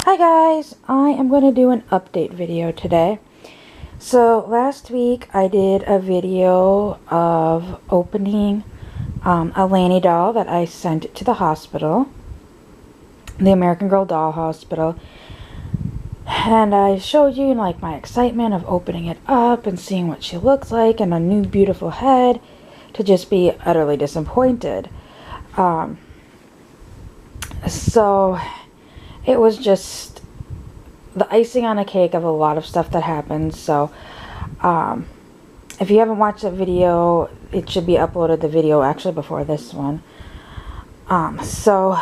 Hi guys, I am going to do an update video today. So last week I did a video of opening a Lanie doll that I sent to the hospital, the American Girl Doll Hospital, and I showed you like my excitement of opening it up and seeing what she looks like and a new beautiful head, to just be utterly disappointed. So it was just the icing on a cake of a lot of stuff that happened. So if you haven't watched that video, it should be uploaded, the video actually before this one. So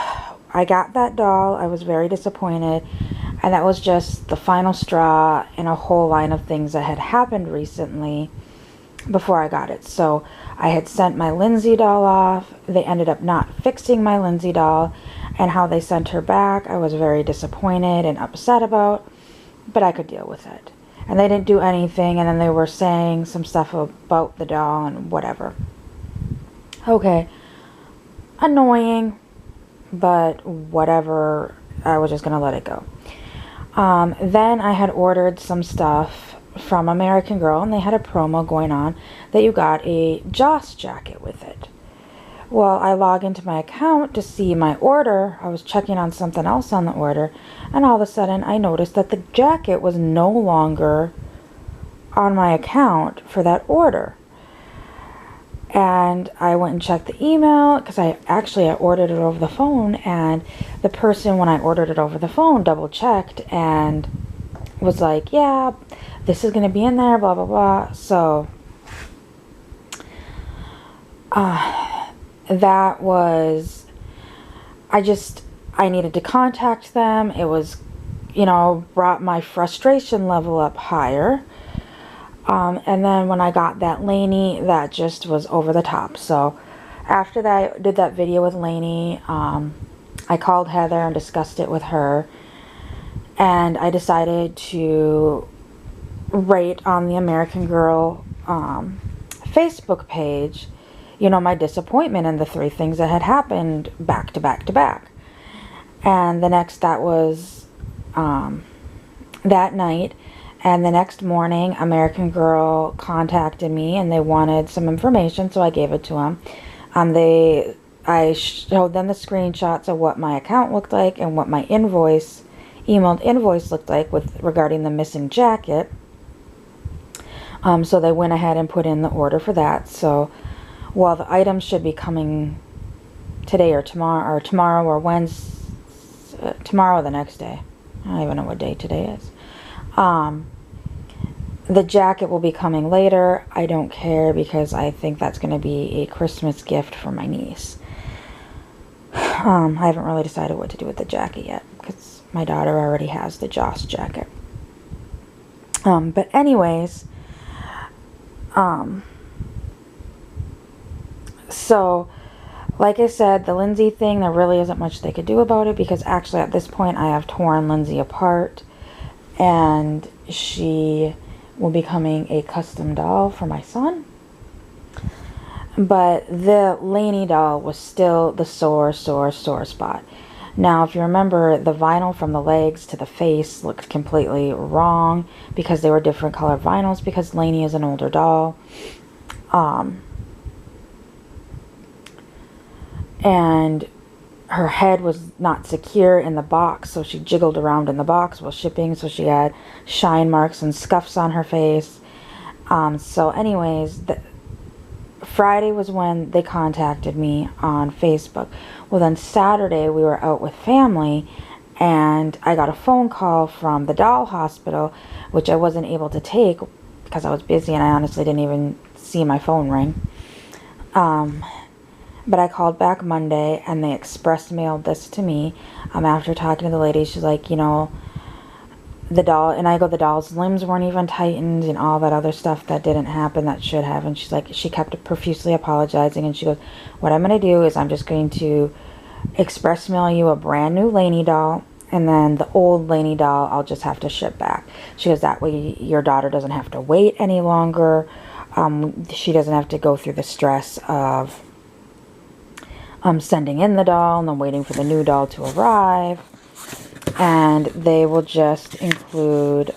I got that doll. I was very disappointed, and that was just the final straw in a whole line of things that had happened recently before I got it. So I had sent my Lindsay doll off. They ended up not fixing my Lindsay doll, and how they sent her back I was very disappointed and upset about, but I could deal with it. And they didn't do anything, and then they were saying some stuff about the doll and whatever. Okay, annoying, but whatever, I was just gonna let it go. Then I had ordered some stuff from American Girl, and they had a promo going on that you got a Joss jacket with it. Well, I log into my account to see my order. I was checking on something else on the order, and all of a sudden I noticed that the jacket was no longer on my account for that order. And I went and checked the email, because I ordered it over the phone, and the person, when I ordered it over the phone, double checked and was like, yeah, this is going to be in there, blah blah blah. So that was, I needed to contact them. It was, brought my frustration level up higher. And then when I got that Lanie, that just was over the top. So after that, I did that video with Lanie. I called Heather and discussed it with her, and I decided to rate on the American Girl Facebook page, my disappointment in the 3 things that had happened back to back to back. And that was that night. And the next morning, American Girl contacted me, and they wanted some information, so I gave it to them. I showed them the screenshots of what my account looked like and what my emailed invoice looked like regarding the missing jacket. So they went ahead and put in the order for that. So while the items should be coming today or tomorrow or Wednesday, tomorrow or the next day, I don't even know what day today is. The jacket will be coming later. I don't care, because I think that's going to be a Christmas gift for my niece. I haven't really decided what to do with the jacket yet, because my daughter already has the Joss jacket. But anyways, so like I said, the Lindsay thing, there really isn't much they could do about it, because actually at this point I have torn Lindsay apart, and she will be becoming a custom doll for my son. But the Lanie doll was still the sore spot. Now, if you remember, the vinyl from the legs to the face looked completely wrong, because they were different color vinyls, because Lanie is an older doll. And her head was not secure in the box, so she jiggled around in the box while shipping, so she had shine marks and scuffs on her face. So anyways, Friday was when they contacted me on Facebook. Well, then Saturday we were out with family, and I got a phone call from the doll hospital, which I wasn't able to take because I was busy, and I honestly didn't even see my phone ring. But I called back Monday, and they express mailed this to me. After talking to the lady, she's like, the doll, and I go, the doll's limbs weren't even tightened, and all that other stuff that didn't happen that should have. And she's like, she kept profusely apologizing, and she goes, what I'm going to do is I'm just going to express mail you a brand new Lanie doll, and then the old Lanie doll I'll just have to ship back. She goes, that way your daughter doesn't have to wait any longer. She doesn't have to go through the stress of sending in the doll and then waiting for the new doll to arrive. and they will just include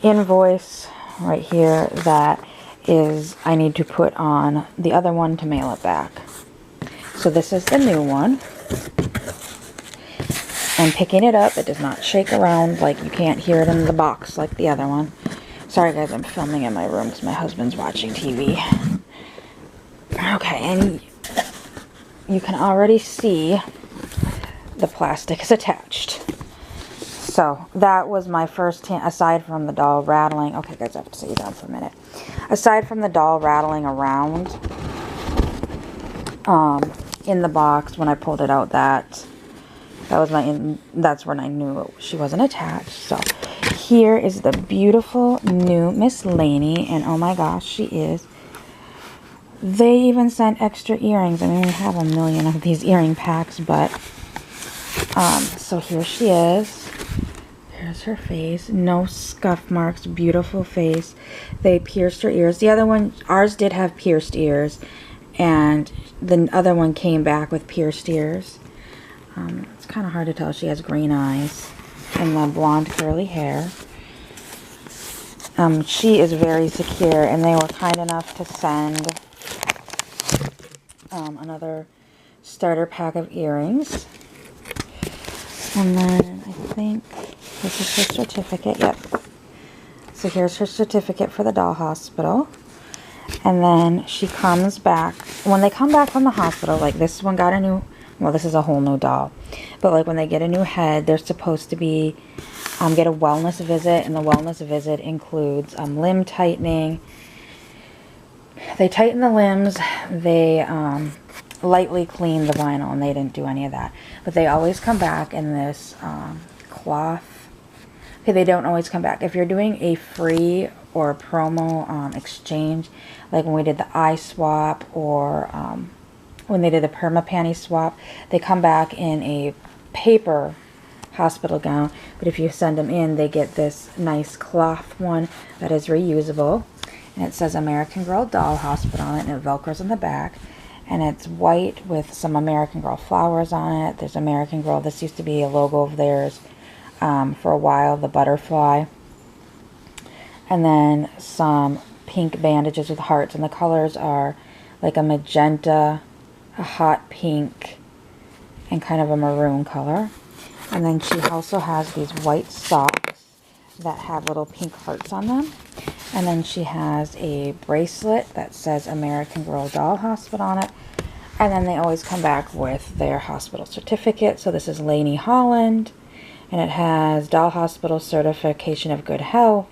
invoice right here that is I need to put on the other one to mail it back. So this is the new one. And picking it up, it does not shake around, like you can't hear it in the box like the other one. Sorry guys, I'm filming in my room because my husband's watching TV. Okay, and you can already see the plastic is attached. So that was my first hint, aside from the doll rattling. Okay guys, I have to sit you down for a minute. Aside from the doll rattling around in the box when I pulled it out, that's when I knew she wasn't attached. So here is the beautiful new Miss Lanie, and oh my gosh, she is. They even sent extra earrings. I mean, we have a million of these earring packs, but so here she is. Here's her face. No scuff marks. Beautiful face. They pierced her ears. The other one, ours did have pierced ears, and the other one came back with pierced ears. It's kind of hard to tell. She has green eyes and the blonde curly hair. She is very secure, and they were kind enough to send another starter pack of earrings. And then I think this is her certificate. Yep. So here's her certificate for the doll hospital. And then she comes back. When they come back from the hospital, like this one got a new, well, this is a whole new doll. But like when they get a new head, they're supposed to be, get a wellness visit. And the wellness visit includes limb tightening. They tighten the limbs. They lightly clean the vinyl, and they didn't do any of that. But they always come back in this cloth. Okay, they don't always come back. If you're doing a free or promo exchange, like when we did the eye swap, or when they did the perma panty swap, they come back in a paper hospital gown. But if you send them in, they get this nice cloth one that is reusable. And it says American Girl Doll Hospital on it, and it velcros in the back. And it's white with some American Girl flowers on it. There's American Girl. This used to be a logo of theirs for a while, the butterfly. And then some pink bandages with hearts. And the colors are like a magenta, a hot pink, and kind of a maroon color. And then she also has these white socks that have little pink hearts on them. And then she has a bracelet that says American Girl Doll Hospital on it. And then they always come back with their hospital certificate. So this is Lanie Holland. And it has Doll Hospital Certification of Good Health.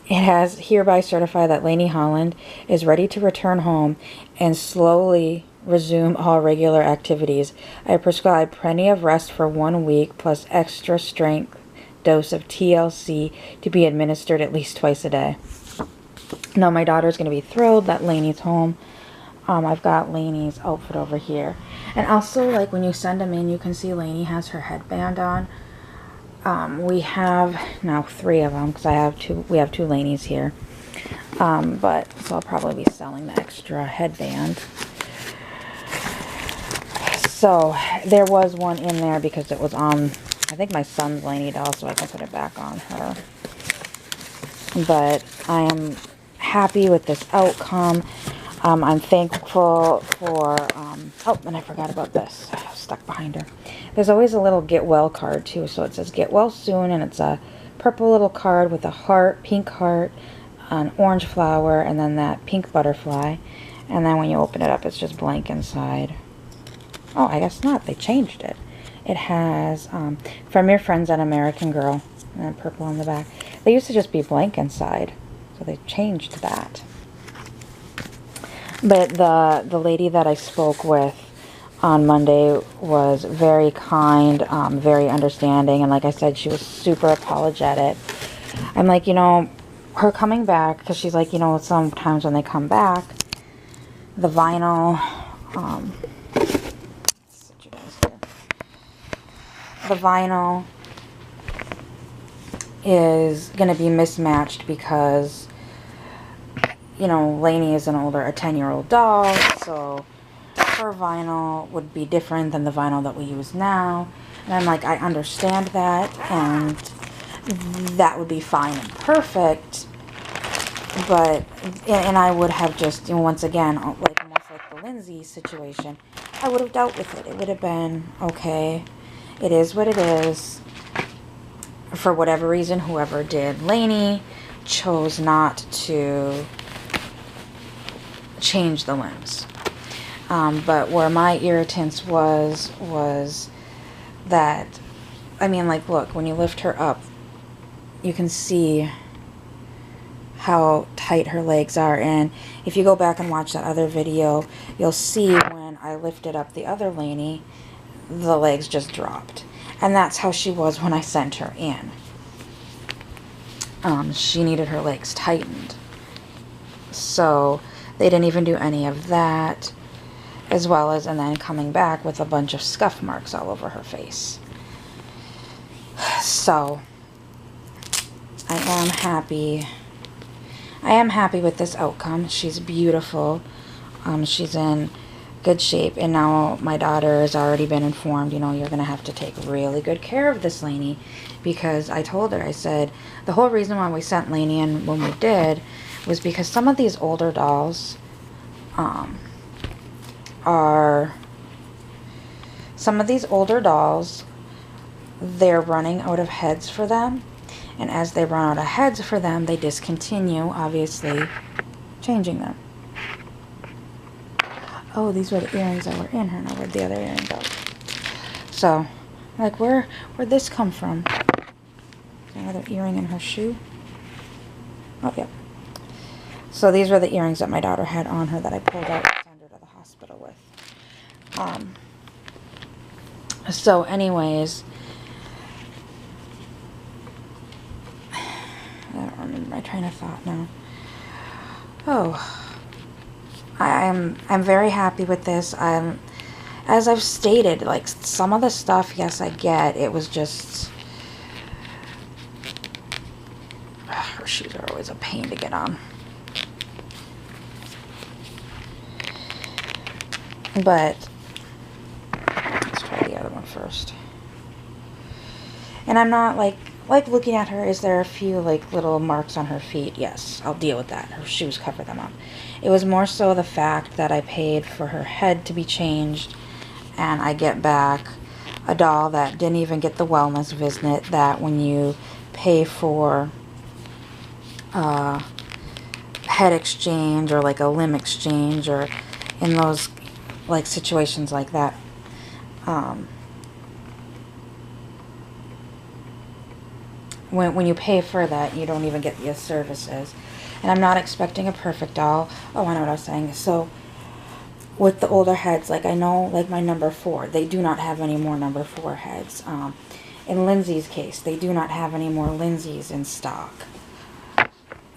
It has hereby certified that Lanie Holland is ready to return home and slowly resume all regular activities. I prescribe plenty of rest for 1 week plus extra strength dose of TLC to be administered at least twice a day. Now my daughter's going to be thrilled that Lanie's home. I've got Lanie's outfit over here. And also, like, when you send them in, you can see Lanie has her headband on. We have now 3 of them because we have 2 Lanies here. But so I'll probably be selling the extra headband. So there was one in there because it was on, I think, my son's Lanie doll, so I can put it back on her. But I am happy with this outcome. I'm thankful for, oh, and I forgot about this. Stuck behind her. There's always a little get well card too. So it says get well soon, and it's a purple little card with a heart, pink heart, an orange flower, and then that pink butterfly. And then when you open it up, it's just blank inside. Oh, I guess not. They changed it. It has, from your friends at American Girl, and then purple on the back. They used to just be blank inside, so they changed that. But the lady that I spoke with on Monday was very kind, very understanding, and like I said, she was super apologetic. I'm like, you know, her coming back, because she's like, you know, sometimes when they come back, the vinyl, the vinyl is going to be mismatched because you know, Lanie is a 10-year-old doll, so her vinyl would be different than the vinyl that we use now. And I'm like, I understand that, and that would be fine and perfect, but, and I would have just, you know, once again, like almost like the Lindsay situation, I would have dealt with it. It would have been, okay, it is what it is. For whatever reason, whoever did Lanie chose not to change the limbs. But where my irritants was that, I mean, like, look, when you lift her up, you can see how tight her legs are. And if you go back and watch that other video, you'll see when I lifted up the other Lanie, the legs just dropped. And that's how she was when I sent her in. She needed her legs tightened. So they didn't even do any of that. As well as, and then coming back with a bunch of scuff marks all over her face. So I am happy. I am happy with this outcome. She's beautiful. She's in good shape. And now my daughter has already been informed, you know, you're going to have to take really good care of this Lanie. Because I told her, I said, the whole reason why we sent Lanie in when we did was because some of these older dolls they're running out of heads for them. And as they run out of heads for them, they discontinue, obviously, changing them. Oh, these were the earrings that were in her. Now, where'd the other earring go? So, like, where'd this come from? Another earring in her shoe? Oh, yeah. So these were the earrings that my daughter had on her that I pulled out to send her to the hospital with. So anyways, I don't remember my train of thought now. Oh, I'm very happy with this. As I've stated, like, some of the stuff, yes, I get. It was just, her shoes are always a pain to get on. But let's try the other one first. And I'm not like looking at her. Is there a few like little marks on her feet? Yes, I'll deal with that. Her shoes cover them up. It was more so the fact that I paid for her head to be changed, and I get back a doll that didn't even get the wellness visit. That when you pay for head exchange or like a limb exchange, or in those like situations like that, when you pay for that, you don't even get the services. And I'm not expecting a perfect doll. Oh, I know what I was saying. So with the older heads, like, I know, like my number 4, they do not have any more number 4 heads. In Lindsay's case, they do not have any more Lindsays in stock.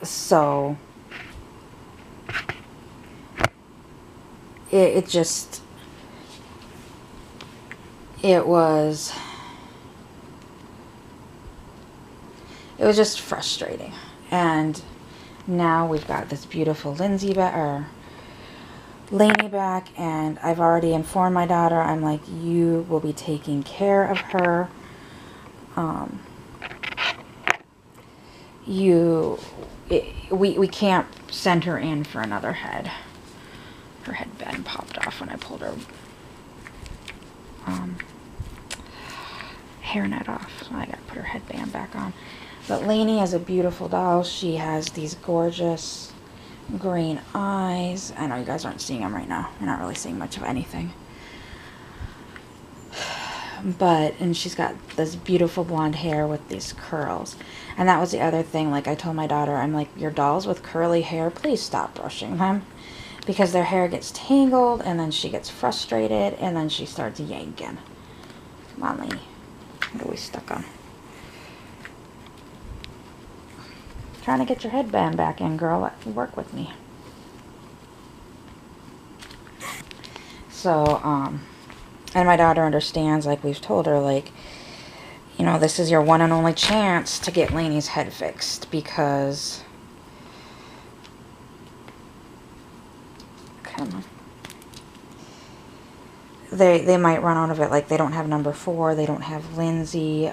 So it was just frustrating. And now we've got this beautiful Lanie back, and I've already informed my daughter. I'm like, you will be taking care of her. We can't send her in for another head. Her headband popped off when I pulled her hairnet off, so I gotta put her headband back on. But Lanie is a beautiful doll. She has these gorgeous green eyes. I know you guys aren't seeing them right now. You're not really seeing much of anything. And she's got this beautiful blonde hair with these curls. And that was the other thing. Like, I told my daughter, I'm like, your dolls with curly hair, please stop brushing them. Because their hair gets tangled, and then she gets frustrated, and then she starts yanking. Come on, Lanie. What are we stuck on? Trying to get your headband back in, girl. Work with me. So, and my daughter understands, like we've told her, like, you know, this is your one and only chance to get Lanie's head fixed, because they might run out of it. Like, they don't have number 4, they don't have Lindsay,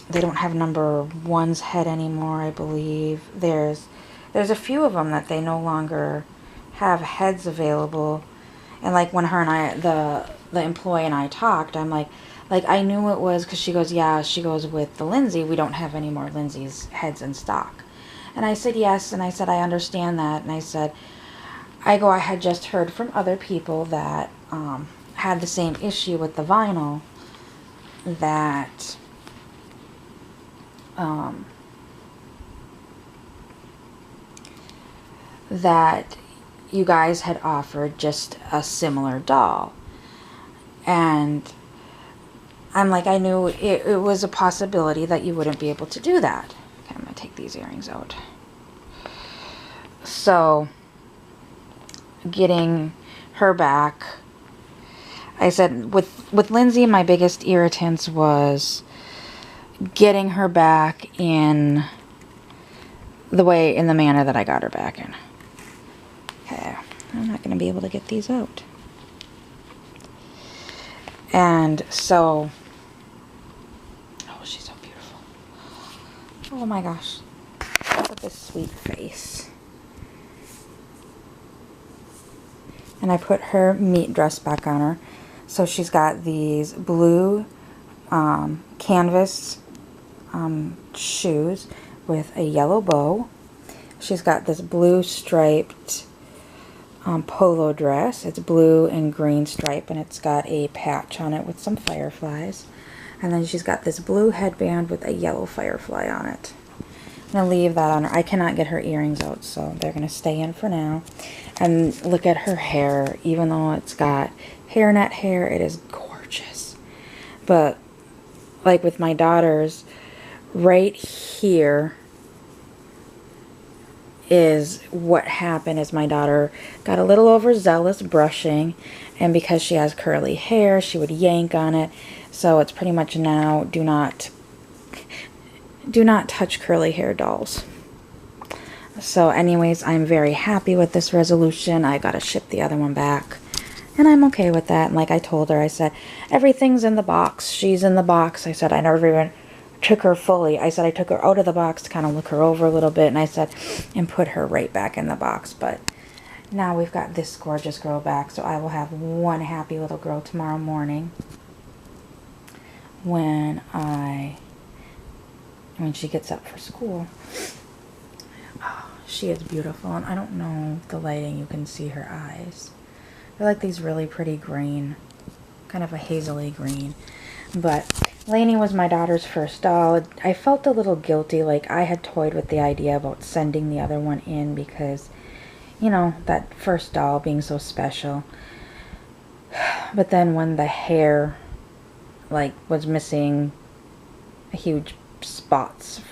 they don't have number 1's head anymore, I believe. There's a few of them that they no longer have heads available. And like when her and I, the employee and I talked, I'm like I knew it was, because she goes, yeah, she goes, with the Lindsay, we don't have any more Lindsay's heads in stock. And I said, yes, and I said, I understand that. And I said, I had just heard from other people that had the same issue with the vinyl, that that you guys had offered just a similar doll. And I'm like, I knew it was a possibility that you wouldn't be able to do that. Okay, I'm going to take these earrings out. So, getting her back, I said, with Lindsay, my biggest irritants was getting her back in the manner that I got her back in. Okay, I'm not going to be able to get these out. And so, oh, she's so beautiful. Oh my gosh. Look at this sweet face. And I put her meat dress back on her. So she's got these blue canvas shoes with a yellow bow. She's got this blue striped polo dress. It's blue and green stripe, and it's got a patch on it with some fireflies. And then she's got this blue headband with a yellow firefly on it. I'm going to leave that on her. I cannot get her earrings out, so they're going to stay in for now. And look at her hair. Even though it's got hairnet hair, it is gorgeous. But like with my daughters, right here is what happened. Is my daughter got a little overzealous brushing, and because she has curly hair, she would yank on it. So it's pretty much now, do not touch curly hair dolls. So anyways, I'm very happy with this resolution. I gotta ship the other one back, and I'm okay with that. And like I told her, I said, everything's in the box. She's in the box. I said, I never even took her fully. I said I took her out of the box to kind of look her over a little bit, and I said, and put her right back in the box. But now we've got this gorgeous girl back, so I will have one happy little girl tomorrow morning when she gets up for school. Oh, she is beautiful, and I don't know the lighting, you can see her eyes. They're like these really pretty green, kind of a hazily green. But Lanie was my daughter's first doll. I felt a little guilty, like I had toyed with the idea about sending the other one in because, you know, that first doll being so special. But then when the hair, like, was missing huge spots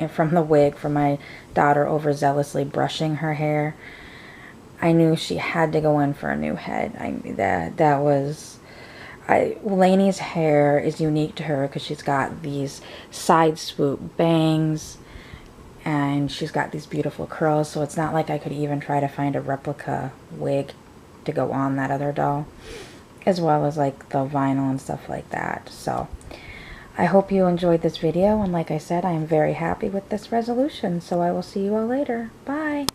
from the wig from my daughter overzealously brushing her hair, I knew she had to go in for a new head. Lanie's hair is unique to her because she's got these side swoop bangs and she's got these beautiful curls, so it's not like I could even try to find a replica wig to go on that other doll, as well as like the vinyl and stuff like that. So I hope you enjoyed this video, and like I said, I am very happy with this resolution, so I will see you all later. Bye!